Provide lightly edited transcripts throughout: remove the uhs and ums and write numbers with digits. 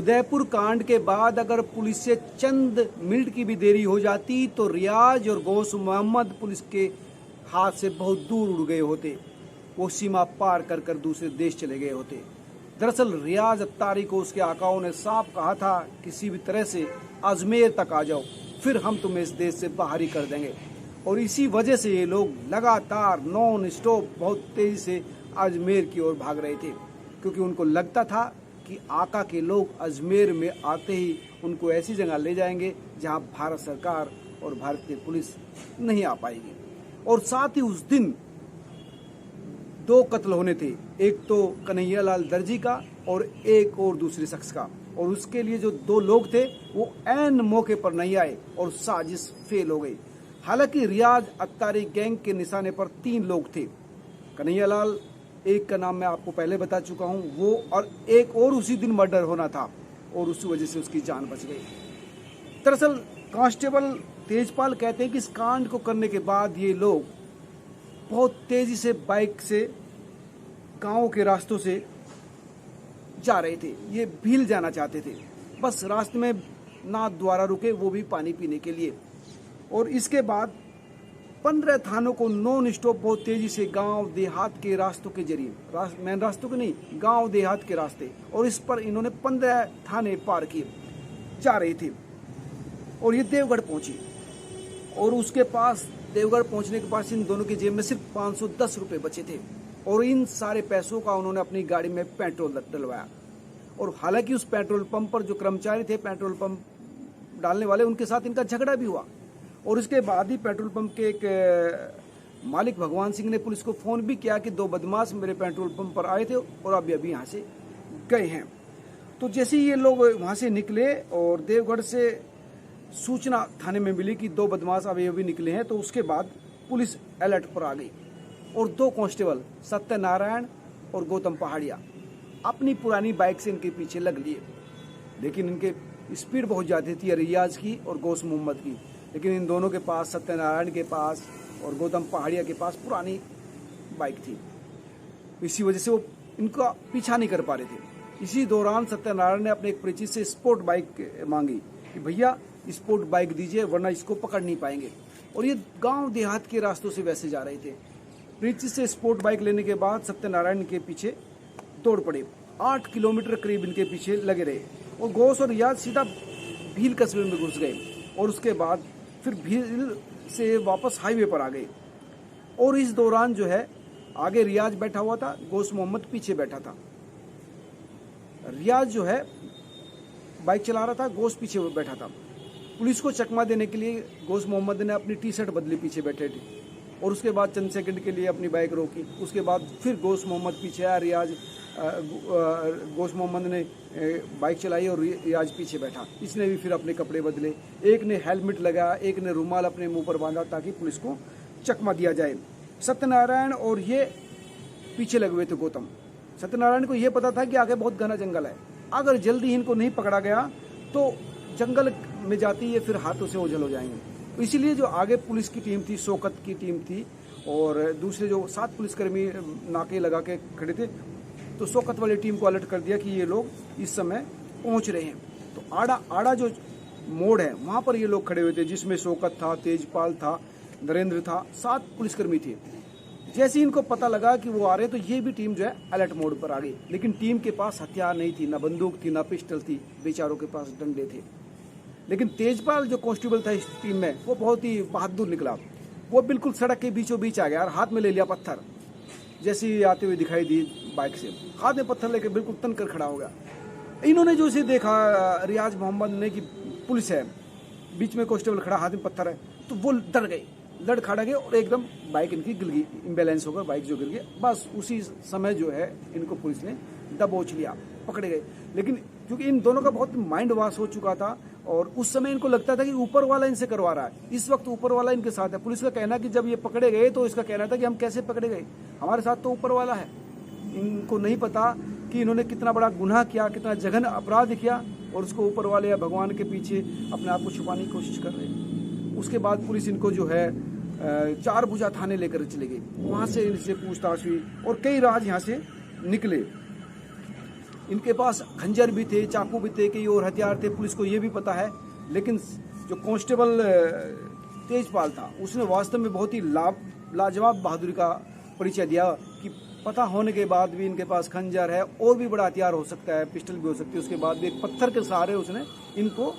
उदयपुर कांड के बाद अगर पुलिस से चंद मिनट की भी देरी हो जाती तो रियाज और गौस मोहम्मद पुलिस के हाथ से बहुत दूर उड़ गए होते। वो सीमा पार कर कर दूसरे देश चले गए होते। दरअसल रियाज अत्तारी को उसके आकाओं ने साफ कहा था, किसी भी तरह से अजमेर तक आ जाओ, फिर हम तुम्हें इस देश से बाहर ही कर देंगे। और इसी वजह से ये लोग लगातार नॉन स्टॉप बहुत तेजी से अजमेर की ओर भाग रहे थे, क्योंकि उनको लगता था कि आका के लोग अजमेर में आते ही उनको ऐसी जगह ले जाएंगे जहां भारत सरकार और भारतीय पुलिस नहीं आ पाएगी। और साथ ही उस दिन 2 कत्ल होने थे, एक तो कन्हैयालाल दर्जी का और एक और दूसरे शख्स का। और उसके लिए जो 2 लोग थे वो ऐन मौके पर नहीं आए और साजिश फेल हो गई। हालांकि रियाज अत्तारी गैंग के निशाने पर 3 लोग थे। कन्हैयालाल, एक का नाम मैं आपको पहले बता चुका हूं, वो, और एक और उसी दिन मर्डर होना था और उसी वजह से उसकी जान बच गई। दरअसल कांस्टेबल तेजपाल कहते हैं कि इस कांड को करने के बाद ये लोग बहुत तेजी से बाइक से गांवों के रास्तों से जा रहे थे। ये भील जाना चाहते थे, बस रास्ते में नाथ द्वारा रुके, वो भी पानी पीने के लिए। और इसके बाद 15 थानों को नॉन स्टॉप बहुत तेजी से गांव देहात के रास्तों के जरिए, मेन रास्तों के नहीं, गांव देहात के रास्ते, और इस पर इन्होंने 15 थाने पार किए जा रहे थे। और ये देवगढ़ पहुंची और उसके पास देवगढ़ पहुंचने के पास इन दोनों की जेब में सिर्फ 510 रुपए बचे थे। और इन सारे पैसों का उन्होंने अपनी गाड़ी में पेट्रोल डलवाया। और हालांकि उस पेट्रोल पंप पर जो कर्मचारी थे, पेट्रोल पंप डालने वाले, उनके साथ इनका झगड़ा भी हुआ। और उसके बाद ही पेट्रोल पंप के एक मालिक भगवान सिंह ने पुलिस को फोन भी किया कि 2 बदमाश मेरे पेट्रोल पंप पर आए थे और अभी यहाँ से गए हैं। तो जैसे ही ये लोग वहाँ से निकले और देवगढ़ से सूचना थाने में मिली कि 2 बदमाश अभी निकले हैं, तो उसके बाद पुलिस अलर्ट पर आ गई। और 2 कांस्टेबल सत्यनारायण और गौतम पहाड़िया अपनी पुरानी बाइक से इनके पीछे लग लिए। लेकिन इनके स्पीड बहुत ज़्यादा थी, रियाज की और गौस मोहम्मद की। लेकिन इन दोनों के पास, सत्यनारायण के पास और गौतम पहाड़िया के पास पुरानी बाइक थी। इसी वजह से वो इनका पीछा नहीं कर पा रहे थे। इसी दौरान सत्यनारायण ने अपने एक परिचित से स्पोर्ट बाइक मांगी कि भैया स्पोर्ट बाइक दीजिए, वरना इसको पकड़ नहीं पाएंगे। और ये गांव देहात के रास्तों से वैसे जा रहे थे। परिचित से स्पोर्ट बाइक लेने के बाद सत्यनारायण के पीछे दौड़ पड़े। 8 किलोमीटर करीब इनके पीछे लगे रहे और गौस और रियाज सीधा भील कस्बे में घुस गए। और उसके बाद फिर भील से वापस हाईवे पर आ गए। और इस दौरान जो है, आगे रियाज बैठा हुआ था, गौस मोहम्मद पीछे बैठा था। रियाज जो है बाइक चला रहा था, गौस पीछे बैठा था। पुलिस को चकमा देने के लिए गौस मोहम्मद ने अपनी टी-शर्ट बदली, पीछे बैठे थे। और उसके बाद चंद सेकंड के लिए अपनी बाइक रोकी। उसके बाद फिर गौस मोहम्मद पीछे आया, गौस मोहम्मद ने बाइक चलाई और रियाज पीछे बैठा। इसने भी फिर अपने कपड़े बदले, एक ने हेलमेट लगाया, एक ने रुमाल अपने मुंह पर बांधा ताकि पुलिस को चकमा दिया जाए। सत्यनारायण और ये पीछे लगे हुए थे गौतम। सत्यनारायण को यह पता था कि आगे बहुत घना जंगल है, अगर जल्दी इनको नहीं पकड़ा गया तो जंगल में जाती ये फिर हाथों से ओझल हो जाएंगे। इसीलिए जो आगे पुलिस की टीम थी, शौकत की टीम थी, और दूसरे जो 7 पुलिसकर्मी नाके लगा के खड़े थे, तो शौकत वाली टीम को अलर्ट कर दिया कि ये लोग इस समय पहुंच रहे हैं। तो आड़ा जो मोड़ है वहां पर ये लोग खड़े हुए थे, जिसमें शौकत था, तेजपाल था, नरेंद्र था, 7 पुलिसकर्मी थे। जैसे इनको पता लगा कि वो आ रहे, तो ये भी टीम जो है अलर्ट मोड पर आ गई। लेकिन टीम के पास हथियार नहीं थी, ना बंदूक थी, ना पिस्टल थी, बेचारों के पास डंडे थे। लेकिन तेजपाल जो कांस्टेबल था इस टीम में, वो बहुत ही बहादुर निकला। वो बिल्कुल सड़क के बीचों बीच आ गया और हाथ में ले लिया पत्थर। जैसे ही आते हुए दिखाई दी बाइक से, हाथ में पत्थर लेकर बिल्कुल तन कर खड़ा हो गया। इन्होंने जो इसे देखा रियाज मोहम्मद ने कि पुलिस है, बीच में कांस्टेबल खड़ा, हाथ में पत्थर है, तो वो डर गए, लड़खड़ा गए और एकदम बाइक इनकी गिर गई, इम्बैलेंस होकर बाइक जो गिर गई। बस उसी समय जो है इनको पुलिस ने दबोच लिया, पकड़े गए। लेकिन क्योंकि इन दोनों का बहुत माइंड वॉश हो चुका था और उस समय इनको लगता था कि ऊपर वाला इनसे करवा रहा है, इस वक्त ऊपर वाला इनके साथ है। पुलिस का कहना कि जब ये पकड़े गए तो इसका कहना था कि हम कैसे पकड़े गए, हमारे साथ तो ऊपर वाला है। इनको नहीं पता कि इन्होंने कितना बड़ा गुनाह किया, कितना जघन अपराध किया, और उसको ऊपर वाले या भगवान के पीछे अपने आप को छुपाने की कोशिश कर रहे हैं। उसके बाद पुलिस इनको जो है 4 भुजा थाने लेकर चले गई। वहाँ से इनसे पूछताछ हुई और कई राज यहाँ से निकले। इनके पास खंजर भी थे, चाकू भी थे, कई और हथियार थे, पुलिस को ये भी पता है। लेकिन जो कांस्टेबल तेजपाल था उसने वास्तव में बहुत ही लाजवाब बहादुरी का परिचय दिया कि पता होने के बाद भी इनके पास खंजर है, और भी बड़ा हथियार हो सकता है, पिस्टल भी हो सकती है, उसके बाद भी एक पत्थर के सहारे उसने इनको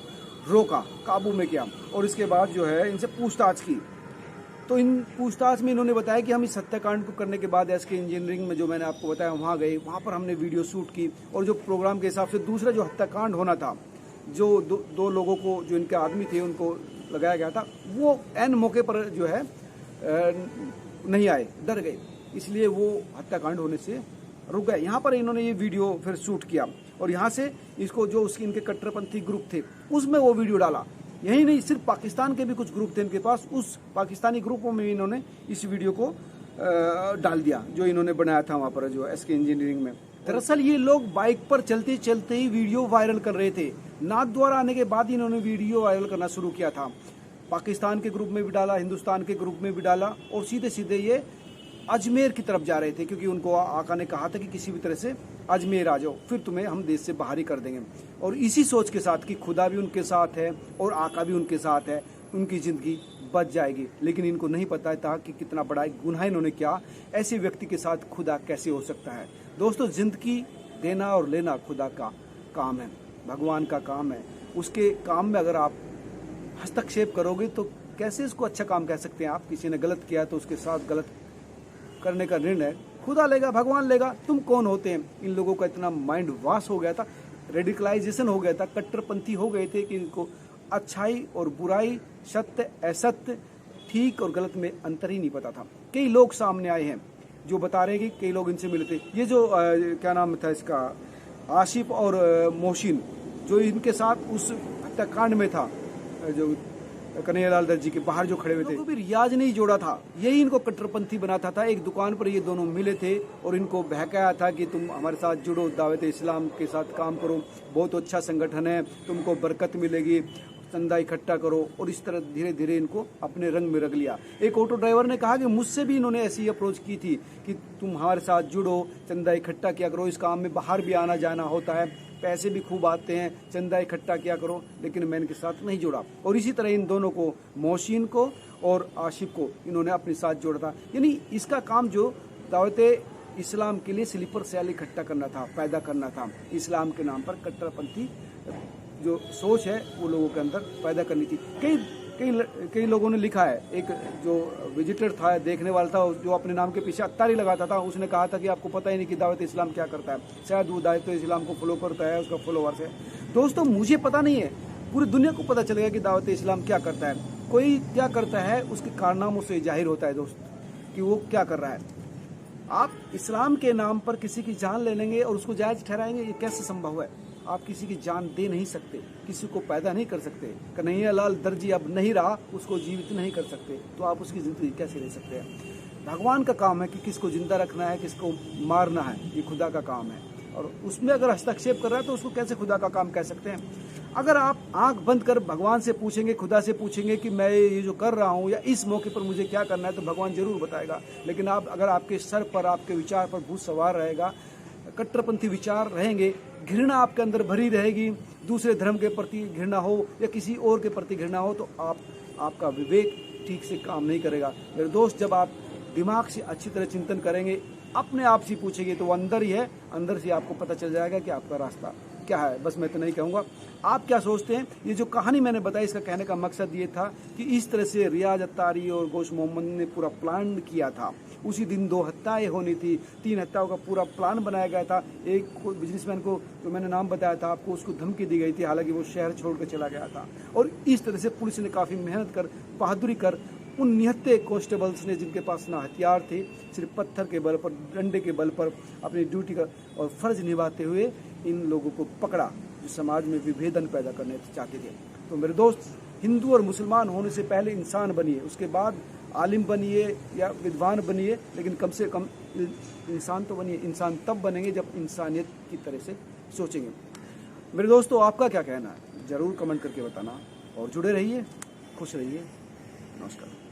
रोका, काबू में किया, और इसके बाद जो है इनसे पूछताछ की। तो इन पूछताछ में इन्होंने बताया कि हम इस हत्याकांड को करने के बाद एसके इंजीनियरिंग में जो मैंने आपको बताया वहाँ गए, वहाँ पर हमने वीडियो शूट की, और जो प्रोग्राम के हिसाब से दूसरा जो हत्याकांड होना था, जो दो लोगों को, जो इनके आदमी थे उनको लगाया गया था, वो एन मौके पर जो है नहीं आए, डर गए, इसलिए वो हत्याकांड होने से रुक गए। यहाँ पर इन्होंने ये वीडियो फिर शूट किया, और यहाँ से इसको जो उसके इनके कट्टरपंथी ग्रुप थे उसमें वो वीडियो डाला। यही नहीं, सिर्फ पाकिस्तान के भी कुछ ग्रुप थे इनके पास, उस पाकिस्तानी ग्रुपों में इन्होंने इस वीडियो को डाल दिया जो इन्होंने बनाया था वहाँ पर जो एसके इंजीनियरिंग में। दरअसल ये लोग बाइक पर चलते चलते ही वीडियो वायरल कर रहे थे। नाथद्वारा आने के बाद इन्होंने वीडियो वायरल करना शुरू किया था। पाकिस्तान के ग्रुप में भी डाला, हिंदुस्तान के ग्रुप में भी डाला, और सीधे सीधे ये अजमेर की तरफ जा रहे थे, क्योंकि उनको आका ने कहा था कि किसी भी तरह से अजमेर आ जाओ, फिर तुम्हें हम देश से बाहर ही कर देंगे। और इसी सोच के साथ कि खुदा भी उनके साथ है और आका भी उनके साथ है, उनकी ज़िंदगी बच जाएगी। लेकिन इनको नहीं पता था कि कितना बड़ा एक गुनाह इन्होंने किया। ऐसे व्यक्ति के साथ खुदा कैसे हो सकता है। दोस्तों, ज़िंदगी देना और लेना खुदा का काम है, भगवान का काम है। उसके काम में अगर आप हस्तक्षेप करोगे तो कैसे इसको अच्छा काम कह सकते हैं आप। किसी ने गलत किया तो उसके साथ गलत करने का निर्णय खुदा लेगा, भगवान लेगा। तुम कौन होते हैं। इन लोगों का इतना माइंड वॉश हो गया था, रेडिकलाइजेशन हो गया था, कट्टरपंथी हो गए थे कि इनको अच्छाई और बुराई, सत्य असत्य, ठीक और गलत में अंतर ही नहीं पता था। कई लोग सामने आए हैं जो बता रहे हैं कि कई लोग इनसे मिले थे। ये जो क्या नाम था इसका, आशिफ और मोहसिन, जो इनके साथ उस हत्याकांड में था, जो कन्हैयालाल दर्जी के बाहर जो खड़े हुए थे, भी रियाज नहीं जोड़ा था, यही इनको कट्टरपंथी बनाता था। एक दुकान पर ये दोनों मिले थे और इनको बहकाया था कि तुम हमारे साथ जुड़ो, दावत इस्लाम के साथ काम करो, बहुत अच्छा संगठन है, तुमको बरकत मिलेगी, चंदा इकट्ठा करो। और इस तरह धीरे धीरे इनको अपने रंग में रख लिया। एक ऑटो ड्राइवर ने कहा कि मुझसे भी इन्होंने ऐसी अप्रोच की थी कि तुम हमारे साथ जुड़ो, चंदा इकट्ठा किया करो, इस काम में बाहर भी आना जाना होता है, पैसे भी खूब आते हैं, चंदा इकट्ठा किया करो। लेकिन मैं इनके साथ नहीं जुड़ा। और इसी तरह इन दोनों को, मोहसिन को और आशिफ को, इन्होंने अपने साथ जोड़ा था। यानी इसका काम जो दावत इस्लाम के लिए स्लीपर सेल इकट्ठा करना था, पैदा करना था, इस्लाम के नाम पर कट्टरपंथी जो सोच है वो लोगों के अंदर पैदा करनी थी। कई लोगों ने लिखा है, एक जो विजिटर था, देखने वाला था, जो अपने नाम के पीछे अत्तारी लगाता था, उसने कहा था कि आपको पता ही नहीं कि दावत इस्लाम क्या करता है, शायद वो दावत इस्लाम को फॉलो करता है, उसका फॉलोवर्स है। दोस्तों, मुझे पता नहीं है, पूरी दुनिया को पता चलेगा कि दावत इस्लाम क्या करता है। कोई क्या करता है उसके कारनामों से जाहिर होता है दोस्त कि वो क्या कर रहा है। आप इस्लाम के नाम पर किसी की जान ले लेंगे और उसको जायज़ ठहराएंगे, ये कैसे संभव है। आप किसी की जान दे नहीं सकते, किसी को पैदा नहीं कर सकते। कन्हैयालाल दर्जी अब नहीं रहा, उसको जीवित नहीं कर सकते, तो आप उसकी ज़िंदगी कैसे ले सकते हैं। भगवान का काम है कि किसको जिंदा रखना है, किसको मारना है, ये खुदा का काम है। और उसमें अगर हस्तक्षेप कर रहा है तो उसको कैसे खुदा का काम कह सकते हैं। अगर आप आंख बंद कर भगवान से पूछेंगे, खुदा से पूछेंगे कि मैं ये जो कर रहा हूँ या इस मौके पर मुझे क्या करना है, तो भगवान जरूर बताएगा। लेकिन अगर आपके सर पर, आपके विचार पर भूत सवार रहेगा, कट्टरपंथी विचार रहेंगे, घृणा आपके अंदर भरी रहेगी, दूसरे धर्म के प्रति घृणा हो या किसी और के प्रति घृणा हो, तो आपका विवेक ठीक से काम नहीं करेगा। मेरे दोस्त, जब आप दिमाग से अच्छी तरह चिंतन करेंगे, अपने आप से पूछेंगे, तो वो अंदर ही है, अंदर से आपको पता चल जाएगा कि आपका रास्ता क्या है। बस मैं तो नहीं कहूँगा, आप क्या सोचते हैं। ये जो कहानी मैंने बताई, इसका कहने का मकसद ये था कि इस तरह से रियाज अत्तारी और गोश मोहम्मद ने पूरा प्लान किया था। उसी दिन 2 हत्याएं होनी थी, 3 हत्याओं का पूरा प्लान बनाया गया था। एक बिजनेसमैन को, जो मैंने नाम बताया था आपको, उसको धमकी दी गई थी, हालांकि वो शहर छोड़ कर चला गया था। और इस तरह से पुलिस ने काफ़ी मेहनत कर, बहादुरी कर, उन निहत्ते कांस्टेबल्स ने, जिनके पास ना हथियार थे, सिर्फ पत्थर के बल पर, डंडे के बल पर अपनी ड्यूटी का और फर्ज निभाते हुए इन लोगों को पकड़ा, जो समाज में विभेदन पैदा करने चाहते थे। तो मेरे दोस्त, हिंदू और मुसलमान होने से पहले इंसान बनिए, उसके बाद आलिम बनिए या विद्वान बनिए, लेकिन कम से कम इंसान तो बनिए। इंसान तब बनेंगे जब इंसानियत की तरह से सोचेंगे। मेरे दोस्तों, आपका क्या कहना है, ज़रूर कमेंट करके बताना, और जुड़े रहिए, खुश रहिए। नमस्कार।